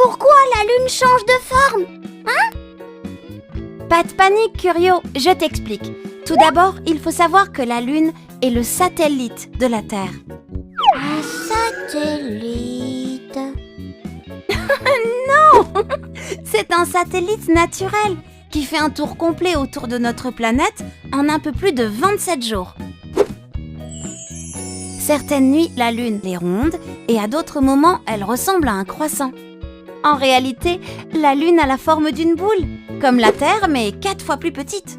pourquoi la Lune change de forme? Pas de panique, Curio, je t'explique. Tout d'abord, il faut savoir que la Lune est le satellite de la Terre. Un satellite. C'est un satellite naturel qui fait un tour complet autour de notre planète en un peu plus de 27 jours. Certaines nuits, la Lune est ronde et à d'autres moments, elle ressemble à un croissant. En réalité, la Lune a la forme d'une boule, comme la Terre, mais 4 fois plus petite.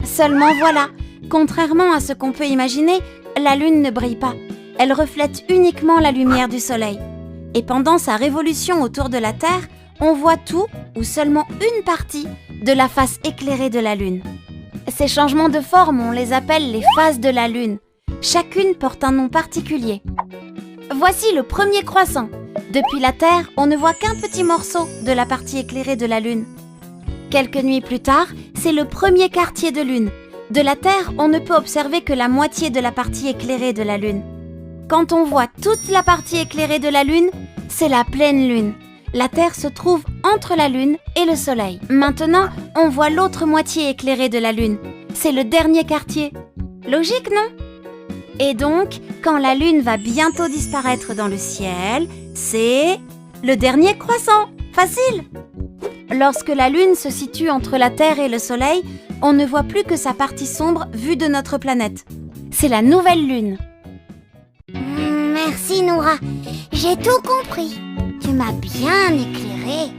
Seulement voilà, contrairement à ce qu'on peut imaginer, la Lune ne brille pas. Elle reflète uniquement la lumière du Soleil. Et pendant sa révolution autour de la Terre, on voit tout ou seulement une partie de la face éclairée de la Lune. Ces changements de forme, on les appelle les phases de la Lune. Chacune porte un nom particulier. Voici le premier croissant. Depuis la Terre, on ne voit qu'un petit morceau de la partie éclairée de la Lune. Quelques nuits plus tard, c'est le premier quartier de Lune. De la Terre, on ne peut observer que la moitié de la partie éclairée de la Lune. Quand on voit toute la partie éclairée de la Lune, c'est la pleine Lune. La Terre se trouve entre la Lune et le Soleil. Maintenant, on voit l'autre moitié éclairée de la Lune. C'est le dernier quartier. Logique, non? Et donc, quand la Lune va bientôt disparaître dans le ciel, c'est le dernier croissant. Facile! Lorsque la Lune se situe entre la Terre et le Soleil, on ne voit plus que sa partie sombre vue de notre planète. C'est la nouvelle Lune. Merci Noura, j'ai tout compris. Tu m'as bien éclairé.